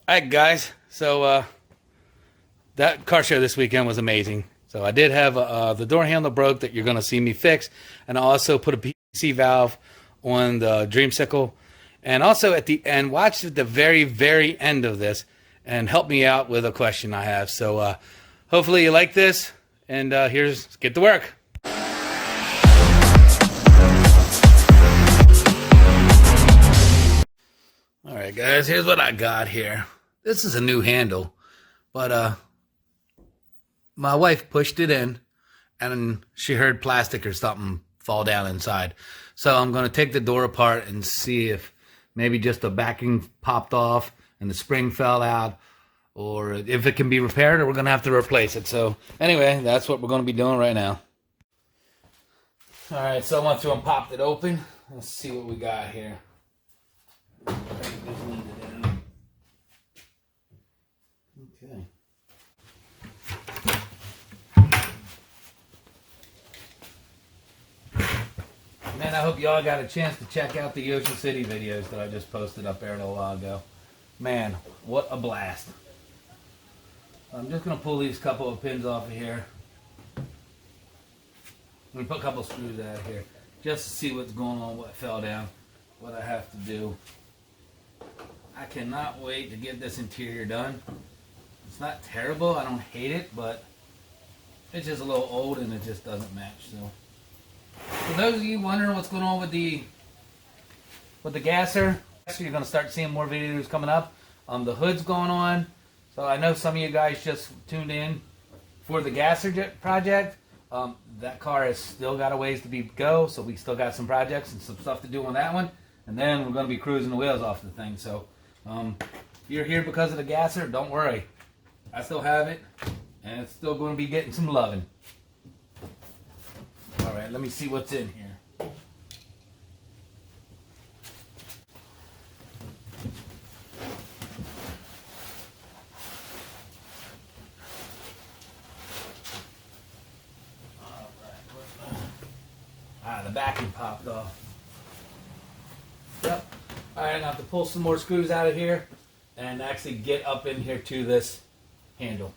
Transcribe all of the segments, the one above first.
Alright guys, so that car show this weekend was amazing. So I did have the door handle broke that you're going to see me fix, and I also put a PC valve on the Dreamsicle. And also at the end, watch at the very end of this and help me out with a question I have. So hopefully you like this, and let's get to work. Alright guys, here's what I got here. This is a new handle, but my wife pushed it in and she heard plastic or something fall down inside. So I'm going to take the door apart and see if maybe just the backing popped off and the spring fell out, or if it can be repaired, or we're going to have to replace it. So anyway, that's what we're going to be doing right now. Alright, so I went through and popped it open. Let's see what we got here. Okay. Man, I hope y'all got a chance to check out the Ocean City videos that I just posted up there a little while ago. Man, what a blast. I'm just going to pull these couple of pins off of here. I'm going to put a couple of screws out of here just to see what's going on, what fell down, what I have to do. I cannot wait to get this interior done. It's not terrible, I don't hate it, but it's just a little old and it just doesn't match. So for those of you wondering what's going on with the gasser, you're going to start seeing more videos coming up. The hood's going on. So I know some of you guys just tuned in for the gasser project. That car has still got a ways to go, so we still got some projects and some stuff to do on that one. And then we're going to be cruising the wheels off the thing. So if you're here because of the gasser, don't worry. I still have it, and it's still going to be getting some loving. Alright, let me see what's in here. The backing popped off. Yep. Alright, now I have to pull some more screws out of here and actually get up in here to this handle.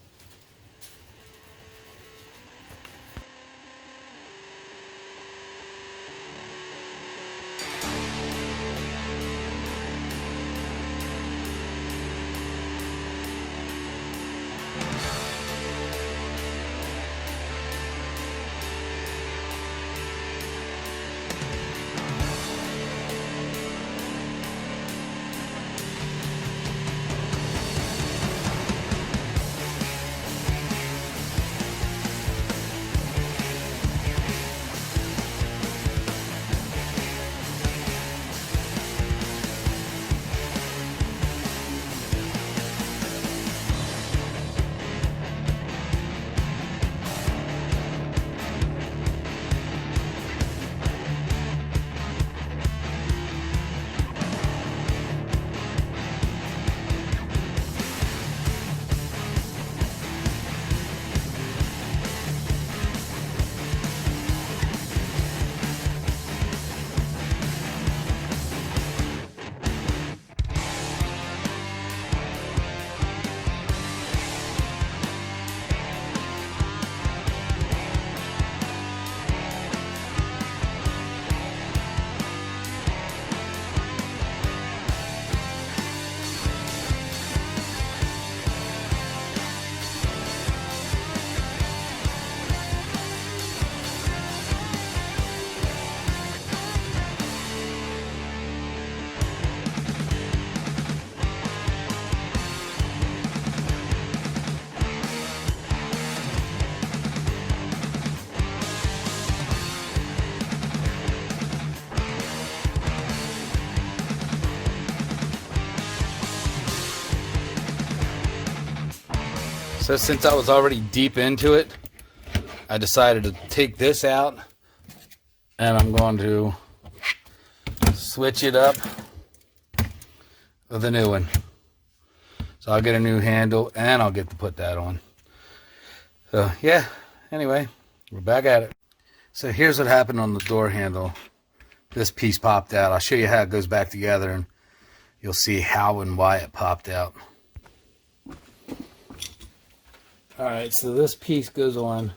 So since I was already deep into it, I decided to take this out, and I'm going to switch it up with a new one. So I'll get a new handle and I'll get to put that on. So yeah, anyway, we're back at it. So here's what happened on the door handle. This piece popped out. I'll show you how it goes back together and you'll see how and why it popped out. Alright, so this piece goes on.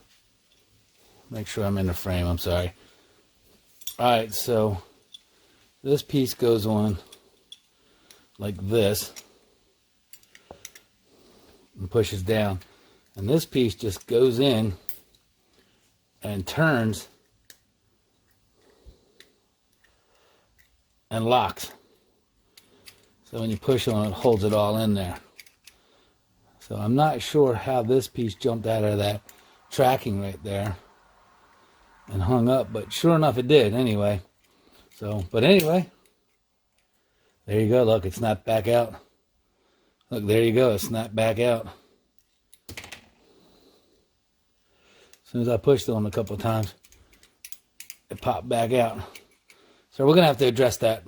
Make sure I'm in the frame, I'm sorry. Alright, so this piece goes on like this and pushes down. And this piece just goes in and turns and locks. So when you push on it, it holds it all in there. So I'm not sure how this piece jumped out of that tracking right there and hung up, but sure enough it did anyway. So, but anyway, there you go. Look, it snapped back out. Look, there you go. It snapped back out. As soon as I pushed on it a couple of times, it popped back out. So we're going to have to address that.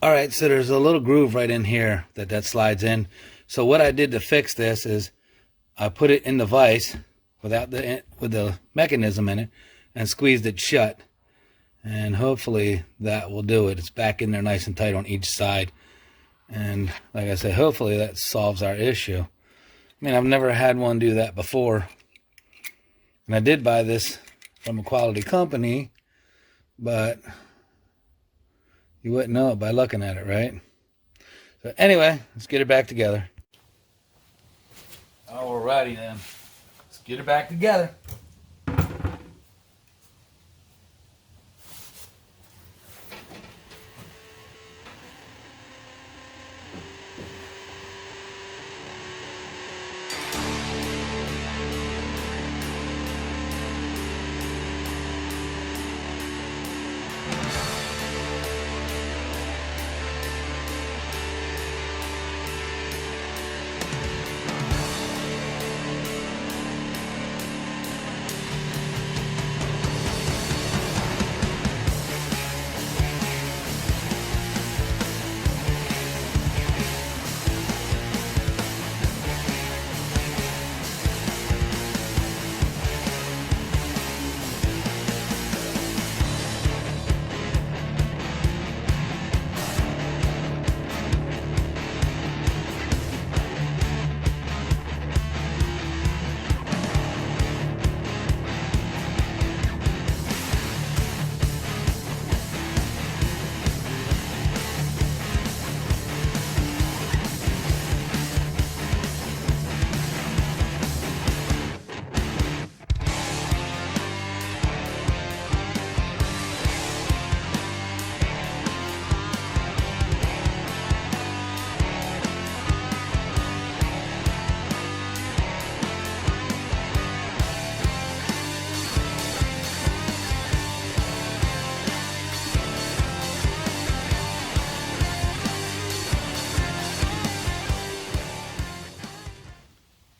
All right, so there's a little groove right in here that slides in. So what I did to fix this is I put it in the vise with the mechanism in it and squeezed it shut. And hopefully that will do it. It's back in there nice and tight on each side. And like I said, hopefully that solves our issue. I mean, I've never had one do that before. And I did buy this from a quality company, but you wouldn't know it by looking at it, right? So anyway, let's get it back together. Alrighty then. Let's get it back together.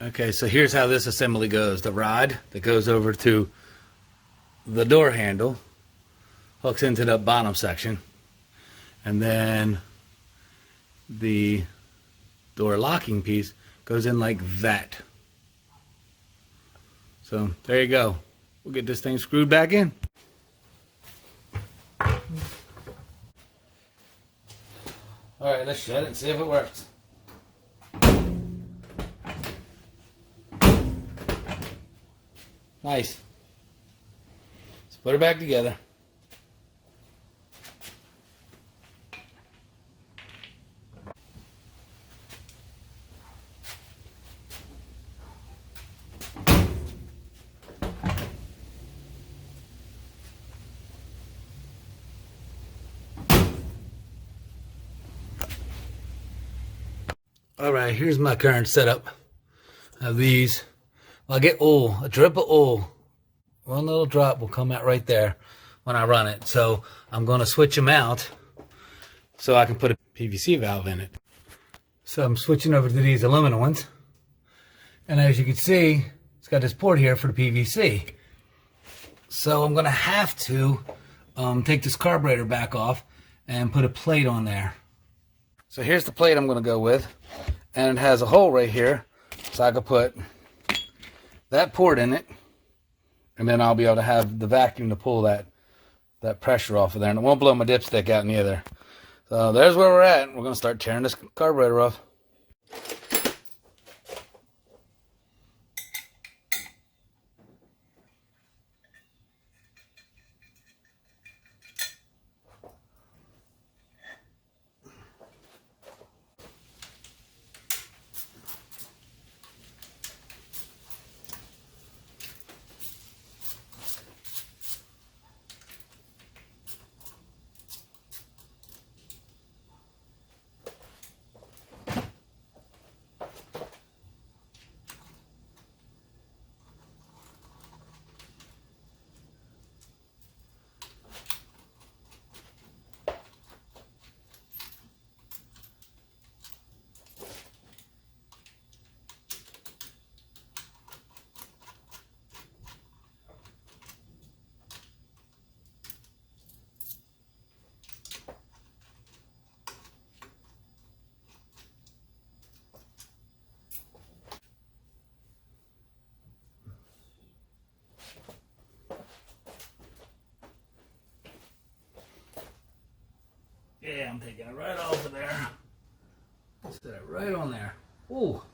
Okay, so here's how this assembly goes. The rod that goes over to the door handle hooks into the bottom section, and then the door locking piece goes in like that. So there you go. We'll get this thing screwed back in. All right, let's shut it and see if it works. Nice. Let's put it back together. All right, here's my current setup of these. I get oil, a drip of oil. One little drop will come out right there when I run it. So I'm going to switch them out so I can put a PVC valve in it. So I'm switching over to these aluminum ones. And as you can see, it's got this port here for the PVC. So I'm going to have to take this carburetor back off and put a plate on there. So here's the plate I'm going to go with. And it has a hole right here so I can put that port in it, and then I'll be able to have the vacuum to pull that pressure off of there, and it won't blow my dipstick out neither. So there's where we're at. We're going to start tearing this carburetor off. Yeah, I'm taking it right off of there. Set it right on there. Ooh, look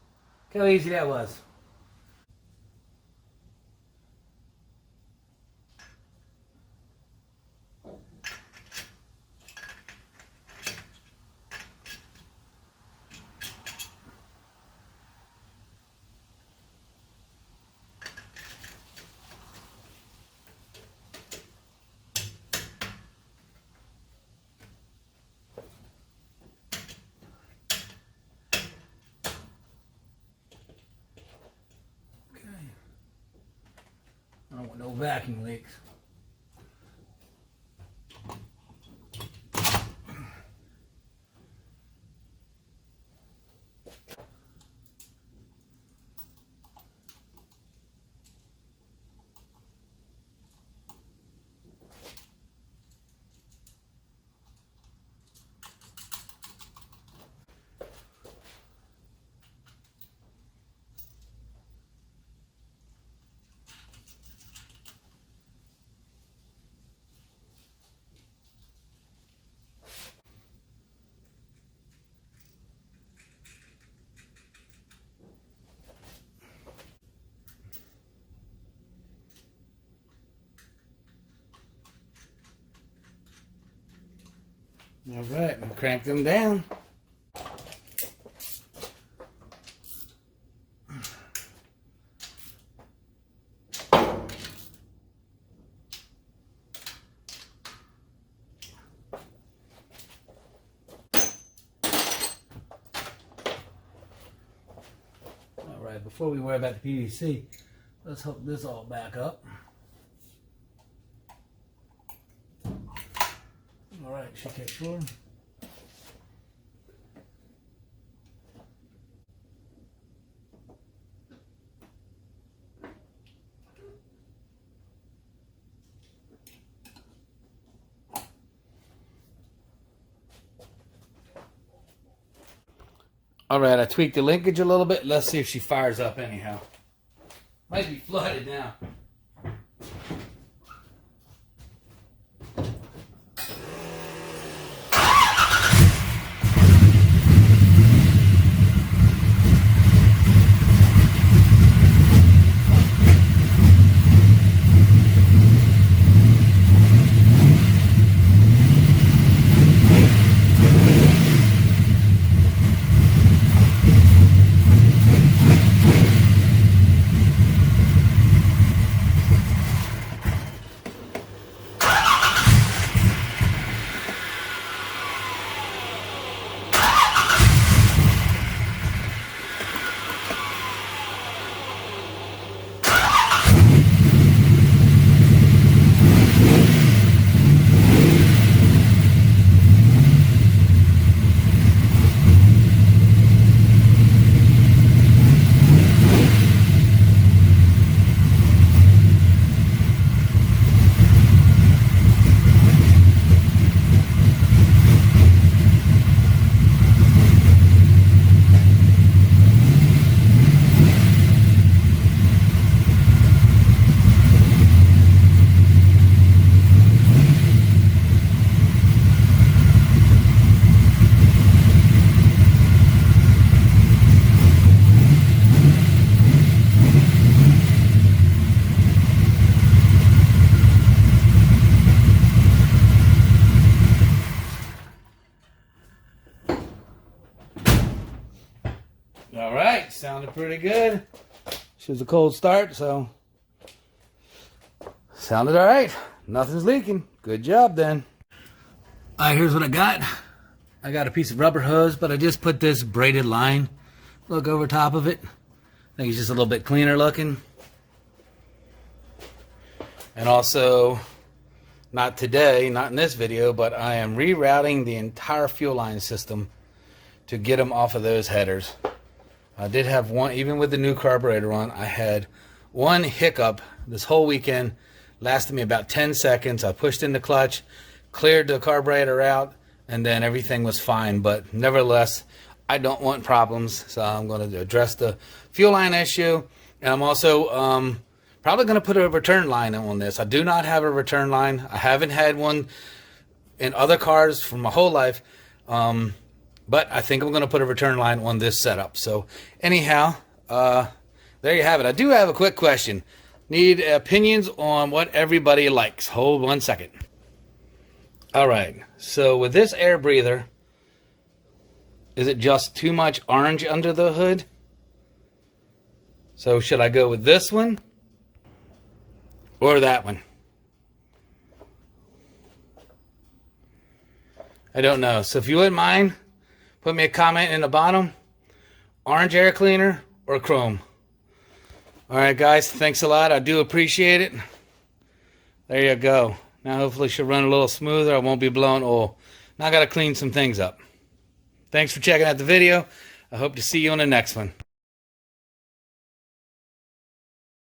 how easy that was. I don't want no vacuum leaks. All right, we'll crank them down. All right, before we worry about the PVC, let's hook this all back up. All right, should take sure. All right, I tweaked the linkage a little bit. Let's see if she fires up anyhow. Might be flooded now. All right, sounded pretty good. She was a cold start, so sounded all right. Nothing's leaking. Good job then. All right, here's what I got. I got a piece of rubber hose, but I just put this braided line look over top of it. I think it's just a little bit cleaner looking. And also, not today, not in this video, but I am rerouting the entire fuel line system to get them off of those headers. I did have one, even with the new carburetor on, I had one hiccup this whole weekend. Lasted me about 10 seconds. I pushed in the clutch, cleared the carburetor out, and then everything was fine. But nevertheless, I don't want problems, so I'm going to address the fuel line issue. And I'm also probably going to put a return line on this. I do not have a return line. I haven't had one in other cars for my whole life. But I think I'm going to put a return line on this setup. So anyhow, there you have it. I do have a quick question. Need opinions on what everybody likes. Hold 1 second. All right. So with this air breather, is it just too much orange under the hood? So should I go with this one or that one? I don't know. So if you wouldn't mind, put me a comment in the bottom. Orange air cleaner or chrome? All right, guys. Thanks a lot. I do appreciate it. There you go. Now hopefully she'll run a little smoother. I won't be blowing oil. Now I got to clean some things up. Thanks for checking out the video. I hope to see you on the next one.